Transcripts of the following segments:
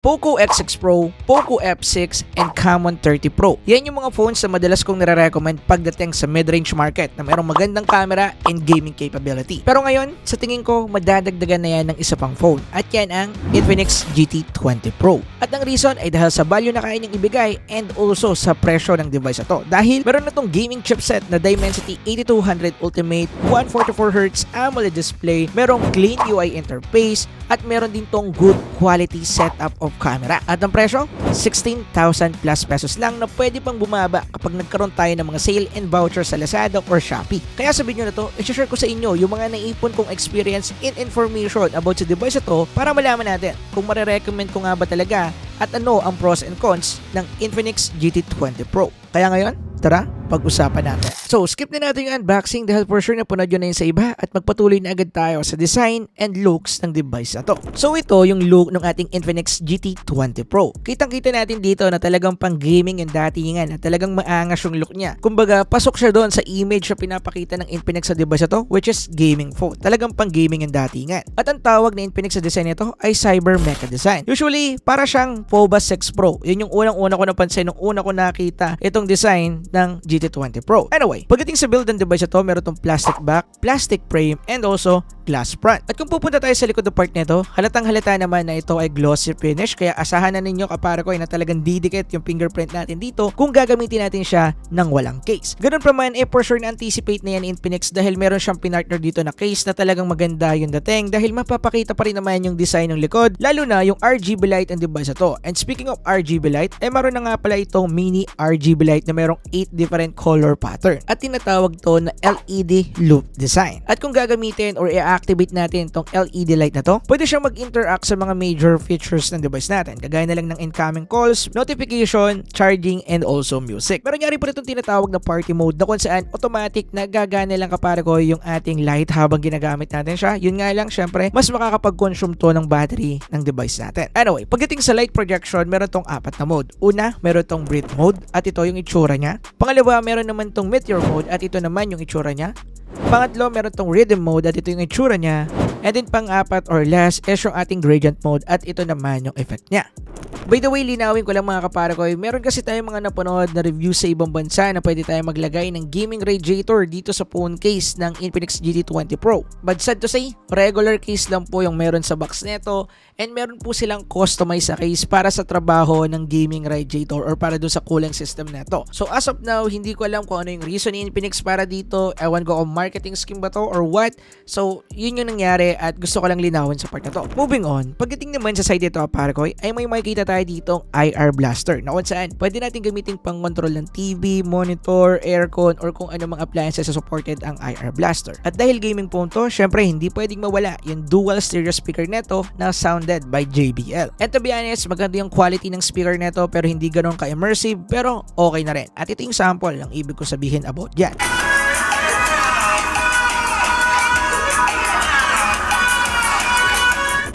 Poco X6 Pro, Poco F6, and Camon 30 Pro. Yan yung mga phones na madalas kong nire-recommend pagdating sa mid-range market na mayroong magandang camera and gaming capability. Pero ngayon, sa tingin ko, madadagdagan na yan ng isa pang phone at yan ang Infinix GT20 Pro. At ang reason ay dahil sa value na kaya niyang ibigay and also sa presyo ng device ito. Dahil meron na tong gaming chipset na Dimensity 8200 Ultimate, 144Hz AMOLED display, merong clean UI interface, at meron din tong good quality setup of camera. At ang presyo, 16,000 plus pesos lang na pwede pang bumaba kapag nagkaroon tayo ng mga sale and voucher sa Lazada or Shopee. Kaya sa video na to, i-share ko sa inyo yung mga naipon kong experience and information about sa device ito para malaman natin kung marirecommend ko nga ba talaga at ano ang pros and cons ng Infinix GT20 Pro. Kaya ngayon, tara, pag-usapan natin. So, skip na natin yung unboxing dahil for sure napanood yun na yun sa iba at magpatuloy na agad tayo sa design and looks ng device na to. So, ito yung look ng ating Infinix GT20 Pro. Kitang-kita natin dito na talagang pang gaming yung datingan at talagang maangas yung look niya. Kumbaga, pasok siya doon sa image na pinapakita ng Infinix sa device na to, which is gaming phone. Talagang pang gaming yung datingan. At ang tawag na Infinix sa design nito ay Cyber Mecha Design. Usually, para siyang POVA 6 Pro. Yun yung unang-una ko napansin nung una ko nakita itong design ng GT20 Pro. Anyway, pagdating sa build ng device ito, meron itong plastic back, plastic frame, and also glass front. At kung pupunta tayo sa likod ng part nito, halatang-halata naman na ito ay glossy finish, kaya asahan na ninyo kapara ko ay na talagang didikit yung fingerprint natin dito kung gagamitin natin siya ng walang case. Ganun pa man, for sure na anticipate na yan ni Infinix dahil meron siyang pinartner dito na case na talagang maganda yung dating dahil mapapakita pa rin naman yung design ng likod, lalo na yung RGB light ng device ito. And speaking of RGB light, meron na nga pala itong mini RGB light na merong 8 different color pattern at tinatawag to na LED loop design. At kung gagamitin or i-activate natin itong LED light na to, pwede siyang mag-interact sa mga major features ng device natin, kagaya na lang ng incoming calls, notification, charging, and also music. Pero nyari po itong tinatawag na party mode na kung saan automatic na gagana lang kapara ko yung ating light habang ginagamit natin siya. Yun nga lang, syempre, mas makakapag-consume to ng battery ng device natin. Anyway, pagdating sa light projection, meron tong 4 na mode. Una, meron tong breathe mode at ito yung itsura niya. Pangalawa, meron naman tong meteor mode at ito naman yung itsura niya. Pangatlo, meron tong rhythm mode at ito yung itsura niya. And then pang-apat or last is yung ating gradient mode at ito naman yung effect niya. By the way, linawin ko lang mga kapara ko, meron kasi tayong mga napanood na review sa ibang bansa na pwede tayo maglagay ng gaming radiator dito sa phone case ng Infinix GT20 Pro. But sad to say, regular case lang po yung meron sa box neto and meron po silang customized sa case para sa trabaho ng gaming radiator or para dun sa cooling system neto. So as of now, hindi ko alam kung ano yung reason ni Infinix para dito. Ewan ko kung marketing scheme ba to or what. So yun yung nangyari at gusto ko lang linawin sa part na to. Moving on, pagdating naman sa side dito kapara ko, ay may makikita tayo ditong IR blaster na kung saan pwede natin gamitin pang control ng TV, monitor, aircon, or kung ano mga appliances na supported ang IR blaster. At dahil gaming phone to, syempre hindi pwedeng mawala yung dual stereo speaker neto na sounded by JBL. And to be honest, maganda yung quality ng speaker neto pero hindi ganun ka-immersive pero okay na rin. At ito yung sample ng ibig ko sabihin about yan.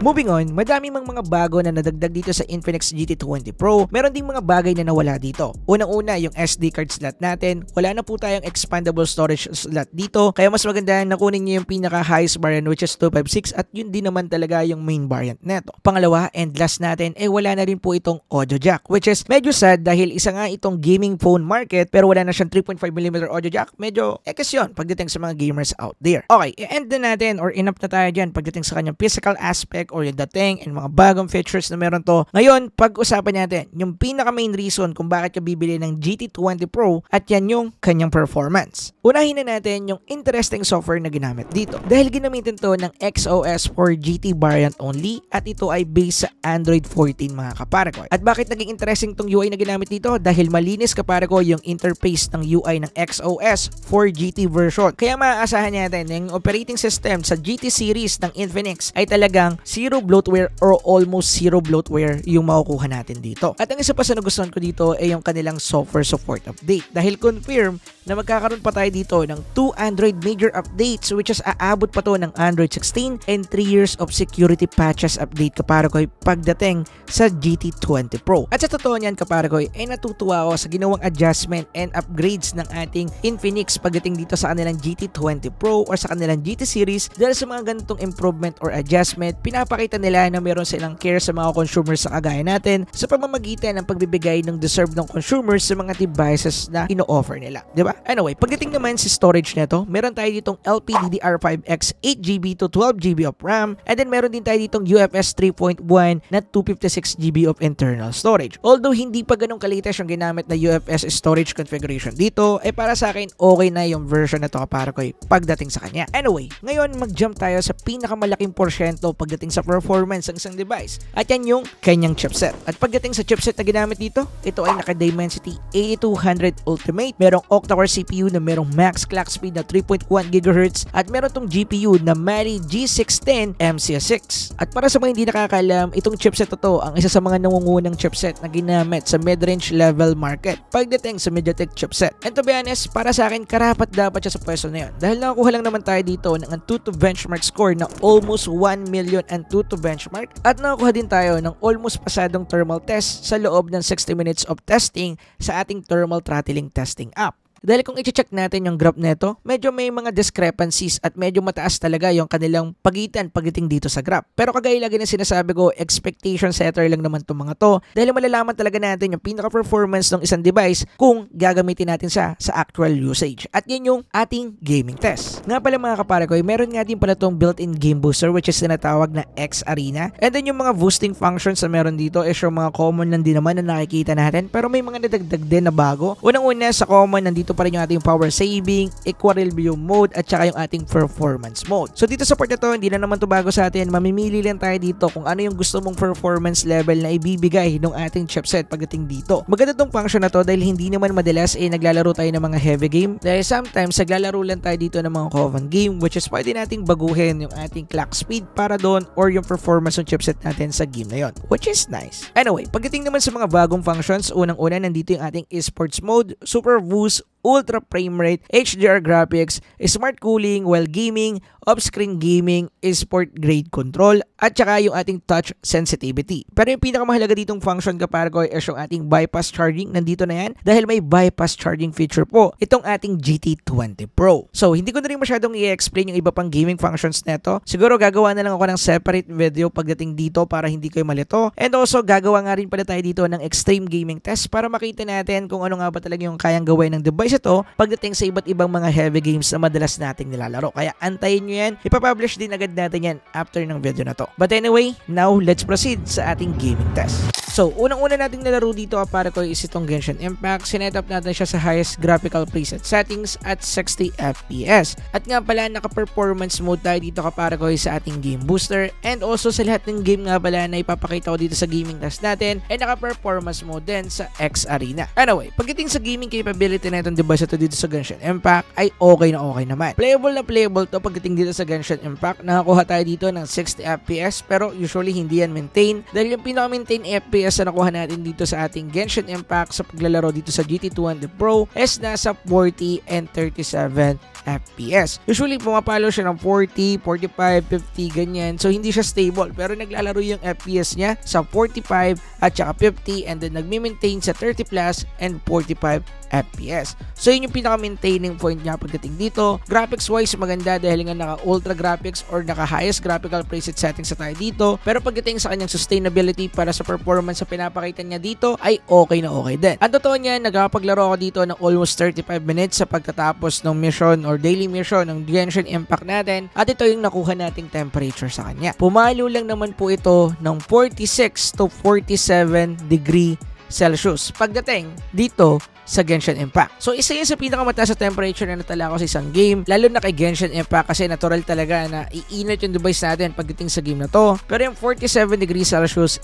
Moving on, madami mang mga bago na nadagdag dito sa Infinix GT20 Pro. Meron ding mga bagay na nawala dito. Unang-una, yung SD card slot natin. Wala na po tayong expandable storage slot dito. Kaya mas maganda na kunin nyo yung pinaka-highest variant which is 256 at yun din naman talaga yung main variant neto. Pangalawa and last natin, wala na rin po itong audio jack which is medyo sad dahil isa nga itong gaming phone market pero wala na siyang 3.5mm audio jack. Medyo ekas yun pagdating sa mga gamers out there. Okay, i-end na natin or enough na tayo dyan pagdating sa kanyang physical aspect or yung dating and mga bagong features na meron to. Ngayon, pag-usapan natin yung pinaka-main reason kung bakit ka bibili ng GT20 Pro at yan yung kanyang performance. Unahin na natin yung interesting software na ginamit dito. Dahil ginamitin to ng XOS for GT variant only at ito ay based sa Android 14 mga kapara ko. At bakit naging interesting tong UI na ginamit dito? Dahil malinis kapara ko yung interface ng UI ng XOS for GT version. Kaya maaasahan natin na yung operating system sa GT series ng Infinix ay talagang zero bloatware or almost zero bloatware yung makukuha natin dito. At ang isa pa sa nagustuhan ko dito ay yung kanilang software support update. Dahil confirm na magkakaroon pa tayo dito ng 2 Android major updates which is aabot pa to ng Android 16 and 3 years of security patches update kapara ko pagdating sa GT20 Pro. At sa totoo niyan kapara ko ay natutuwa ako sa ginawang adjustment and upgrades ng ating Infinix pagdating dito sa kanilang GT20 Pro or sa kanilang GT series dahil sa mga ganitong improvement or adjustment, pinapakita nila na meron silang care sa mga consumers sa kagaya natin sa pamamagitan ng pagbibigay ng deserve ng consumers sa mga devices na ino-offer nila, di ba? Anyway, pagdating naman sa storage nito, meron tayo ditong LPDDR5X 8GB to 12GB of RAM, and then meron din tayo ditong UFS 3.1 na 256GB of internal storage. Although hindi pa ganun kalitas yung ginamit na UFS storage configuration dito, para sa akin okay na yung version na to para ko pagdating sa kanya. Anyway, ngayon mag-jump tayo sa pinakamalaking porsyento pagdating sa performance ng isang device, at yan yung kanyang chipset. At pagdating sa chipset na ginamit dito, ito ay naka-Dimensity 8200 Ultimate, merong octa-core CPU na merong max clock speed na 3.1 GHz, at meron tong GPU na Mali G610 MCS6. At para sa mga hindi nakakalam, itong chipset na to ang isa sa mga nangungunang chipset na ginamit sa mid-range level market pagdating sa MediaTek chipset. And to be honest, para sa akin, karapat dapat siya sa pwesto na yun. Dahil nakakuha lang naman tayo dito ng Antutu benchmark score na almost 1 million Antutu benchmark, at nakakuha din tayo ng almost pasadong thermal test sa loob ng 60 minutes of testing sa ating thermal throttling testing app. Dahil kung i-check natin yung graph neto, medyo may mga discrepancies at medyo mataas talaga yung kanilang pagitan pagdating dito sa graph. Pero kagaya lagi na sinasabi ko, expectation setter lang naman itong mga to, dahil malalaman talaga natin yung pinaka-performance ng isang device kung gagamitin natin siya sa actual usage. At yun yung ating gaming test. Nga pala mga kapare ko, meron nga din pala itong built-in game booster which is tinatawag na X Arena. And then yung mga boosting functions na meron dito is yung mga common lang din naman na nakikita natin, pero may mga nadagdag din na bago. Unang-una sa common, nandito pa rin yung ating power saving, equilibrium mode, at saka yung ating performance mode. So dito sa part na to, hindi na naman to bago sa atin. Mamimili lang tayo dito kung ano yung gusto mong performance level na ibibigay ng ating chipset pagdating dito. Maganda tong function na to dahil hindi naman madalas naglalaro tayo ng mga heavy game. Dahil sometimes naglalaro lang tayo dito ng mga common game, which is pwede nating baguhin yung ating clock speed para doon or yung performance ng chipset natin sa game na yon, which is nice. Anyway, pagdating naman sa mga bagong functions, unang-una nandito yung ating esports mode, super boost, ultra frame rate, HDR graphics, smart cooling while gaming, off-screen gaming, sport grade control, at saka yung ating touch sensitivity. Pero yung pinakamahalaga ditong function kapare ko is yung ating bypass charging. Nandito na yan dahil may bypass charging feature po itong ating GT20 Pro. So hindi ko na rin masyadong i-explain yung iba pang gaming functions neto. Siguro gagawa na lang ako ng separate video pagdating dito para hindi kayo malito. And also gagawa nga rin pala tayo dito ng extreme gaming test para makita natin kung ano nga ba talaga yung kayang gawin ng device ito pagdating sa iba't ibang mga heavy games na madalas nating nilalaro. Kaya antayin nyo yan. Ipapublish din agad natin yan after ng video na to. But anyway, now let's proceed sa ating gaming test. So, unang-una nating nalaro dito para ko is itong Genshin Impact. Sinetup natin siya sa highest graphical preset settings at 60 FPS. At nga pala, naka-performance mode tayo dito para ko sa ating game booster. And also sa lahat ng game nga pala na ipapakita ko dito sa gaming test natin, ay naka-performance mode din sa X Arena. Anyway, pagdating sa gaming capability na itong device ito dito sa Genshin Impact, ay okay na okay naman. Playable na playable to pagdating dito sa Genshin Impact. Nakakuha tayo dito ng 60 FPS pero usually hindi yan maintain. Dahil yung pinaka-maintain FPS na nakuha natin dito sa ating Genshin Impact sa paglalaro dito sa GT20 Pro is nasa 40 and 37 FPS. Usually pumapalo siya ng 40, 45, 50 ganyan. So hindi siya stable pero naglalaro yung FPS niya sa 45 at saka 50 and then nagmi-maintain sa 30 plus and 45 FPS. So yun yung pinaka-maintaining point niya pagdating dito. Graphics wise maganda dahil nga naka ultra graphics or naka highest graphical preset settings sa tayo dito. Pero pagdating sa kanyang sustainability para sa performance sa pinapakita niya dito ay okay na okay din. Ang totoo niya, nagpapaglaro ako dito ng almost 35 minutes sa pagtatapos ng mission or daily mission ng Genshin Impact natin at ito yung nakuha nating temperature sa kanya. Pumalo lang naman po ito ng 46 to 47 degree Celsius pagdating dito sa Genshin Impact. So isa yun sa pinakamataas sa temperature na natala ko sa isang game, lalo na kay Genshin Impact kasi natural talaga na iinit yung device natin pagdating sa game na to. Pero yung 47 degrees Celsius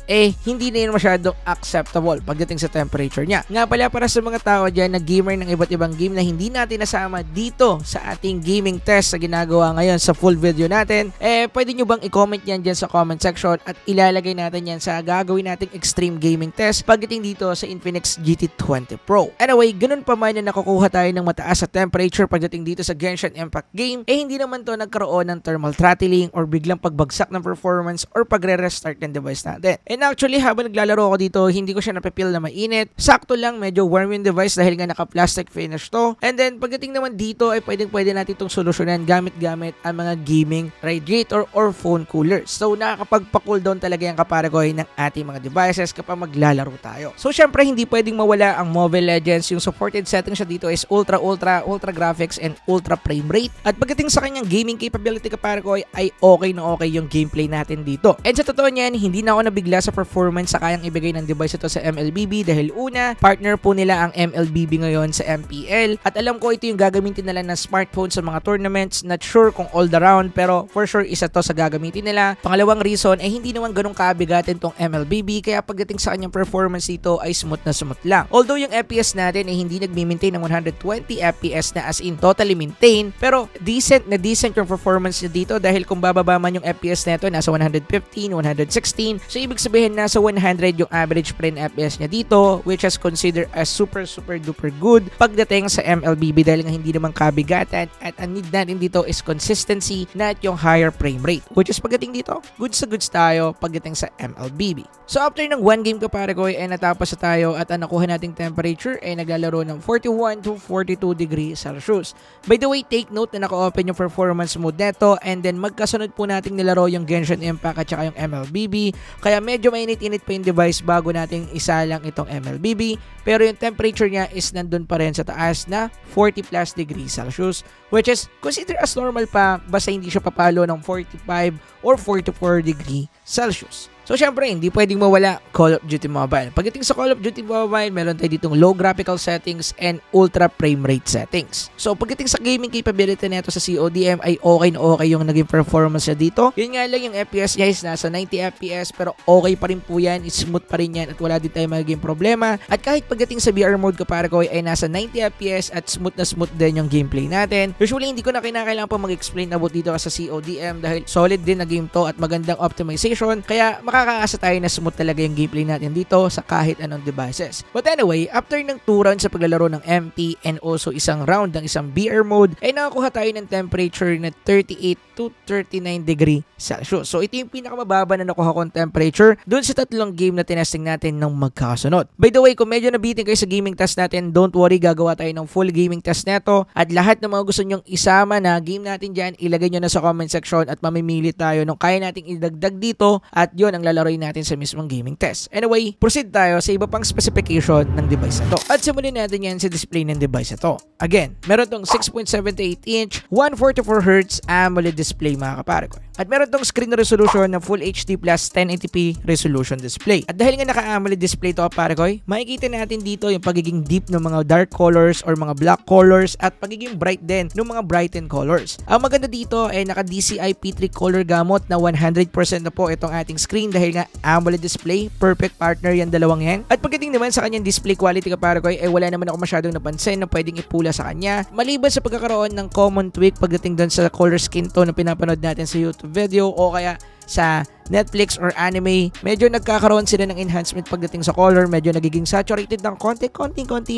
hindi na yun masyadong acceptable pagdating sa temperature niya. Nga pala para sa mga tao dyan na gamer ng iba't ibang game na hindi natin nasama dito sa ating gaming test na ginagawa ngayon sa full video natin, pwede nyo bang i-comment yan dyan sa comment section at ilalagay natin yan sa gagawin nating extreme gaming test pagdating dito sa Infinix GT20 Pro. And anyway, ganun pa man na nakukuha tayo ng mataas sa temperature pagdating dito sa Genshin Impact game, hindi naman to nagkaroon ng thermal throttling or biglang pagbagsak ng performance or pagre-restart ng device natin. And actually, habang naglalaro ako dito, hindi ko siya napipil na mainit. Sakto lang, medyo warm yung device dahil nga naka-plastic finish to. And then, pagdating naman dito, ay pwede natin itong solusyonan gamit ang mga gaming radiator or phone coolers. So, nakakapagpa-cool down talaga yung kaparagoy ng ating mga devices kapag maglalaro tayo. So, syempre, hindi pwedeng mawala ang Mobile Legends. Yung supported setting siya dito is ultra graphics and ultra frame rate. At pagdating sa kanyang gaming capability kaparagoy, ay okay na okay yung gameplay natin dito. And sa totoo niyan, hindi na ako nabigla sa performance sa kayang ibigay ng device ito sa MLBB dahil una, partner po nila ang MLBB ngayon sa MPL. At alam ko ito yung gagamitin nila ng smartphone sa mga tournaments. Not sure kung all around pero for sure isa to sa gagamitin nila. Pangalawang reason ay hindi naman ganun kabigatin tong MLBB kaya pagdating sa kanyang performance dito ay smooth na smooth lang. Although yung FPS natin ay hindi nagmi-maintain ng 120 FPS na as in totally maintain pero decent yung performance niya dito dahil kung bababa man yung FPS nito nasa 115, 116 so ibig sabihin nasa 100 yung average frame FPS niya dito which is considered as super duper good pagdating sa MLBB dahil nga hindi naman kabigatan at ang need natin dito is consistency not yung higher frame rate which is pagdating dito goods tayo pagdating sa MLBB. So after ng one game kaparagoy ay natapos na tayo at ang nakuha nating temperature ay naglalaro ng 41 to 42 degrees Celsius. By the way, take note na naka-open yung performance mode neto and then magkasunod po nating nilaro yung Genshin Impact at saka yung MLBB kaya medyo mainit-init pa yung device bago nating isa lang itong MLBB pero yung temperature niya is nandun pa rin sa taas na 40 plus degrees Celsius which is consider as normal pa basta hindi siya papalo ng 45 or 44 degree Celsius. So syempre, hindi pwedeng mawala Call of Duty Mobile. Pagdating sa Call of Duty Mobile, meron tayo ditong low graphical settings and ultra frame rate settings. So pagdating sa gaming capability nito sa CODM ay okay na okay yung naging performance niya dito. Yun nga lang yung FPS niya is nasa 90 FPS pero okay pa rin po yan, smooth pa rin yan at wala din tayong magiging problema. At kahit pagdating sa VR mode kaparagoy ay nasa 90 FPS at smooth na smooth din yung gameplay natin. Usually hindi ko na kinakailangan pa mag-explain about dito sa CODM dahil solid din na game to at magandang optimization kaya makakaasa tayo na smooth talaga yung gameplay natin dito sa kahit anong devices. But anyway, after ng 2 rounds sa paglalaro ng MP and also isang round ng isang VR mode, ay nakakuha tayo ng temperature na 38 to 39 degree Celsius. So ito yung pinakamababa na nakuha kong temperature dun sa tatlong game na tinesting natin ng magkasunod. By the way, kung medyo nabitin kayo sa gaming test natin, don't worry, gagawa tayo ng full gaming test neto at lahat ng mga gusto nyong isama na game natin dyan, ilagay nyo na sa comment section at mamimili tayo nung kaya nating idagdag dito at yun ang lalaroin natin sa mismong gaming test. Anyway, proceed tayo sa iba pang specification ng device na to. At simulan natin yan sa display ng device na to. Again, meron tong 6.78 inch, 144Hz AMOLED display mga kaparagoy. At meron tong screen resolution na Full HD plus 1080p resolution display. At dahil nga naka-AMOLED display to kaparagoy, makikita natin dito yung pagiging deep ng mga dark colors or mga black colors at pagiging bright din ng mga brighten colors. Ang maganda dito ay naka DCI P3 color gamut na 100% na po itong ating screen dahil nga AMOLED display, perfect partner yan dalawang yan. At pagdating naman sa kanyang display quality kaparagoy ay wala naman ako masyadong napansin na pwedeng ipula sa kanya maliban sa pagkakaroon ng common tweak pagdating doon sa color skin tone na pinapanood natin sa YouTube video o kaya sa Netflix or anime, medyo nagkakaroon sila ng enhancement pagdating sa color, medyo nagiging saturated ng konti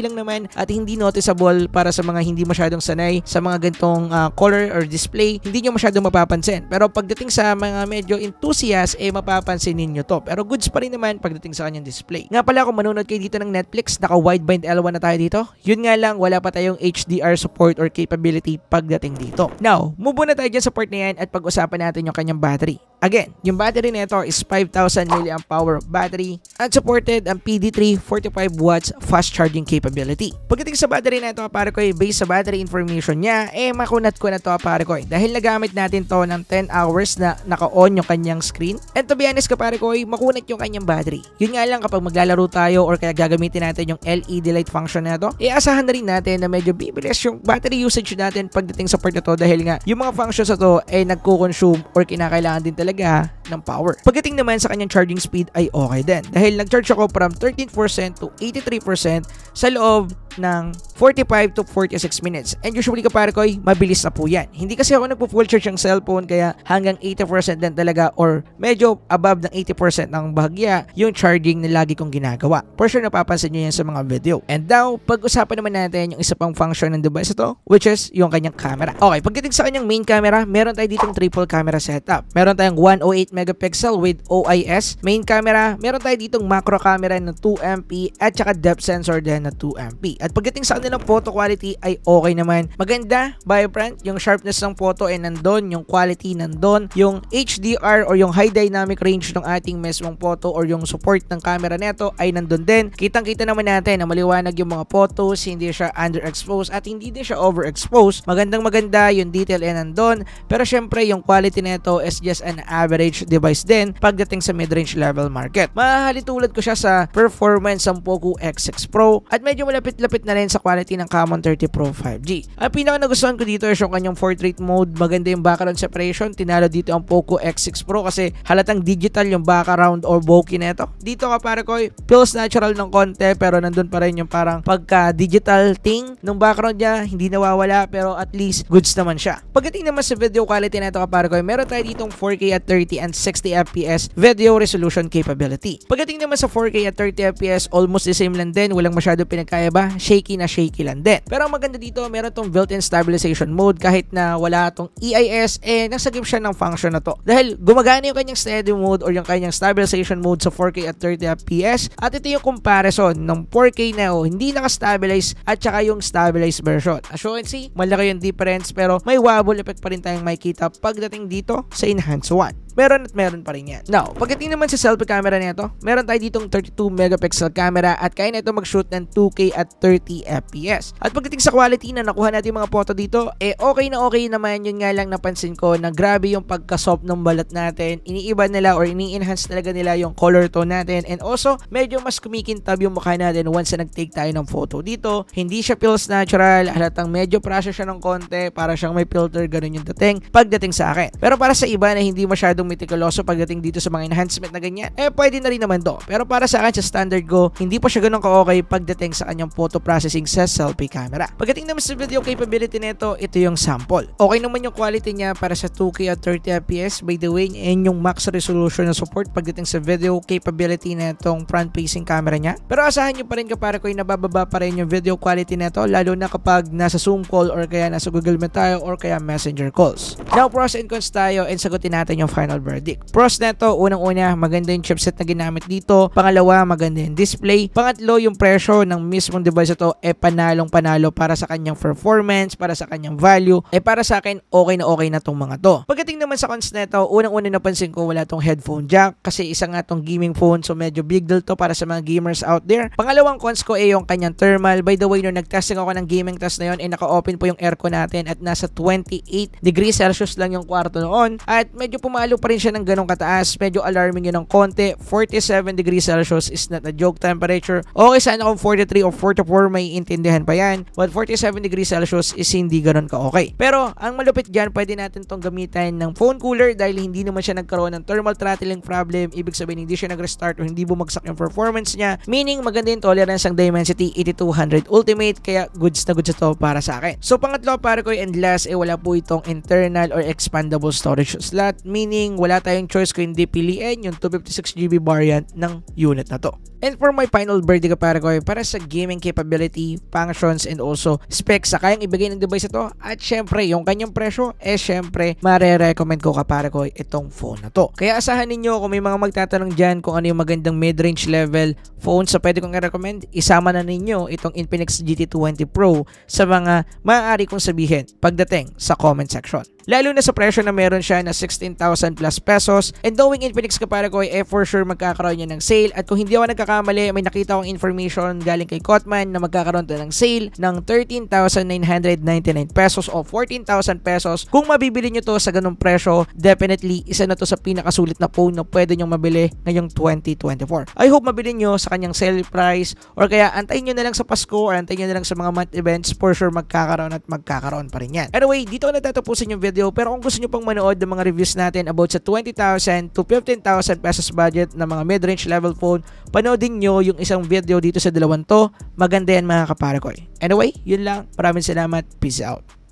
lang naman at hindi noticeable para sa mga hindi masyadong sanay sa mga ganitong color or display, hindi nyo masyadong mapapansin. Pero pagdating sa mga medyo enthusiast, mapapansin ninyo to. Pero goods pa rin naman pagdating sa kanyang display. Nga pala kung manonood kayo dito ng Netflix, naka wideband L1 na tayo dito. Yun nga lang, wala pa tayong HDR support or capability pagdating dito. Now, move na tayo dyan sa part na yan at pag-usapan natin yung kanyang battery. Again, yung battery nito is 5,000 mAh battery at supported ang PD3 45 watts fast charging capability. Pagdating sa battery nito, pare ko, based sa battery information niya, makunat ko na to, pare ko, dahil nagamit natin to ng 10 hours na naka-on yung kanyang screen. And to be honest ka, pare ko, makunat yung kanyang battery. Yun nga lang, kapag maglalaro tayo or kaya gagamitin natin yung LED light function na to, asahan na rin natin na medyo bibilis yung battery usage natin pagdating sa part na to dahil nga yung mga functions na to nagko-consume or kinakailangan din talaga ng power. Pagdating naman sa kanyang charging speed ay okay din dahil nag-charge ako from 13% to 83% sa loob ng 45 to 46 minutes. And usually kapare ko ay mabilis na po yan. Hindi kasi ako nagpo-full charge ng cellphone kaya hanggang 80% din talaga or medyo above ng 80% ng bahagya yung charging na lagi kong ginagawa. For sure napapansin nyo yan sa mga video. And now, pag-usapan naman natin yung isa pang function ng device ito, which is yung kanyang camera. Okay, pagdating sa kanyang main camera, meron tayo ditong triple camera setup. Meron tayong 108 megapixel with OIS main camera. Meron tayo ditong macro camera na 2MP at saka depth sensor din na 2MP. At pagdating sa kanilang photo quality ay okay naman. Maganda, vibrant, yung sharpness ng photo ay nandun, yung quality nandun, yung HDR or yung high dynamic range ng ating mismong photo or yung support ng camera neto ay nandun din. Kitang-kita naman natin na maliwanag yung mga photos, hindi siya underexposed at hindi din siya overexposed. Magandang-maganda, yung detail ay nandun. Pero syempre, yung quality neto is just an average device din pagdating sa mid-range level market. Mahalintulad ko siya sa performance ng Poco X6 Pro at medyo malapit-lapit na rin sa quality ng Camon 30 Pro 5G. Ang pinaka nagustuhan ko dito is yung kanyang portrait mode. Maganda yung background separation. Tinalo dito ang Poco X6 Pro kasi halatang digital yung background or bokeh neto. Dito kapare ko, feels natural ng konti pero nandun pa rin yung parang pagka-digital thing ng background niya. Hindi nawawala pero at least goods naman siya. Pagdating naman sa video quality neto kapare ko, meron tayo ditong 4K at 30 and 60 FPS video resolution capability. Pagdating naman sa 4K at 30 FPS, almost the same lang din. Walang masyado pinagkaiba. Shaky na shaky lang din. Pero ang maganda dito, meron tong built-in stabilization mode kahit na wala tong EIS, nasagip siya ng function na to. Dahil gumagana yung kanyang steady mode or yung kanyang stabilization mode sa 4K at 30 FPS at ito yung comparison ng 4K na hindi naka-stabilize at saka yung stabilized version. As you can see, malaki yung difference pero may wobble effect pa rin tayong makikita pagdating dito sa Enhance 1. Meron at meron pa rin yan. Now, pagdating naman sa selfie camera nito, meron tayo ditong 32 megapixel camera at kaya na ito mag-shoot ng 2K at 30 FPS. At pagdating sa quality na nakuha natin mga photo dito, okay na okay naman. Yun nga lang napansin ko na grabe yung pagka-soft ng balat natin. Iniiba nila or ini-enhance talaga nila yung color tone natin and also medyo mas kumikintab yung mukha natin once na nag-take tayo ng photo dito. Hindi siya feels natural, halatang medyo process siya ng konti, para siyang may filter, ganun yung dating pagdating sa akin. Pero para sa iba na hindi masyadong meticuloso pagdating dito sa mga enhancement na ganyan, pwede na rin naman to. Pero para sa akin, sa standard ko, hindi pa siya ganun ka-okay pagdating sa kanyang photo processing sa selfie camera. Pagdating naman sa video capability nito, ito yung sample. Okay naman yung quality niya para sa 2K at 30 FPS. By the way, yan yung max resolution na support pagdating sa video capability na itong front-facing camera niya. Pero asahan nyo pa rin kapara ko yung nabababa pa rin yung video quality nito, lalo na kapag nasa Zoom call or kaya nasa Google Meet tayo or kaya Messenger calls. Now, pros and cons tayo and sagutin natin yung final verdict. Pros neto, unang-una, maganda yung chipset na ginamit dito. Pangalawa, maganda yung display. Pangatlo, yung presyo ng mismong device ito panalong-panalo para sa kanyang performance, para sa kanyang value. Para sa akin, okay na tong mga to. Pagdating naman sa cons neto, unang-una napansin ko wala tong headphone jack kasi isa nga tong gaming phone, so medyo big deal to para sa mga gamers out there. Pangalawang cons ko yung kanyang thermal. By the way, nung nag-testing ako ng gaming test na yun, naka-open po yung aircon natin at nasa 28 degrees Celsius lang yung kwarto noon at medyo pumalo pa rin siya ng ganong kataas. Medyo alarming yun ng konti. 47 degrees Celsius is not a joke temperature. Okay, sana kung 43 o 44 may intindihan pa yan. But 47 degrees Celsius is hindi ganon ka okay. Pero ang malupit dyan, pwede natin tong gamitan ng phone cooler dahil hindi naman siya nagkaroon ng thermal throttling problem. Ibig sabihin hindi siya nag-restart o hindi bumagsak yung performance niya. Meaning maganda yung tolerance ng Dimensity 8200 Ultimate kaya goods na goods ito para sa akin. So pangatlo para ko and last wala po itong internal or expandable storage slot. Meaning wala tayong choice kung hindi piliin yung 256GB variant ng unit na to. And for my final verdict para ko para sa gaming capability, functions and also specs sa kayang ibigay ng device ito at syempre yung kanyang presyo syempre mare-recommend ko para ko itong phone na to. Kaya asahan ninyo kung may mga magtatanong dyan kung ano yung magandang mid-range level phone sa pwede kong i-recommend, isama na ninyo itong Infinix GT20 Pro sa mga maaari kong sabihin pagdating sa comment section. Lalo na sa presyo na meron siya na 16,000 plus pesos. And knowing Infinix ka para ko for sure magkakaroon niya ng sale. At kung hindi ako nagkakamali, may nakita akong information galing kay Kotman na magkakaroon to ng sale ng 13,999 pesos o 14,000 pesos. Kung mabibili nyo to sa ganung presyo, definitely isa na to sa pinakasulit na phone na pwede nyong mabili ngayong 2024. I hope mabili nyo sa kanyang sale price or kaya antayin nyo na lang sa Pasko or antayin nyo na lang sa mga month events. For sure magkakaroon at magkakaroon pa rin yan. Anyway, dito ko natatapusin yung video video. Pero kung gusto nyo pang manood ng mga reviews natin about sa 20,000 to 15,000 pesos budget na mga mid-range level phone, panoodin nyo yung isang video dito sa dalawang to. Maganda yan mga kapare ko. Anyway, yun lang. Maraming salamat. Peace out.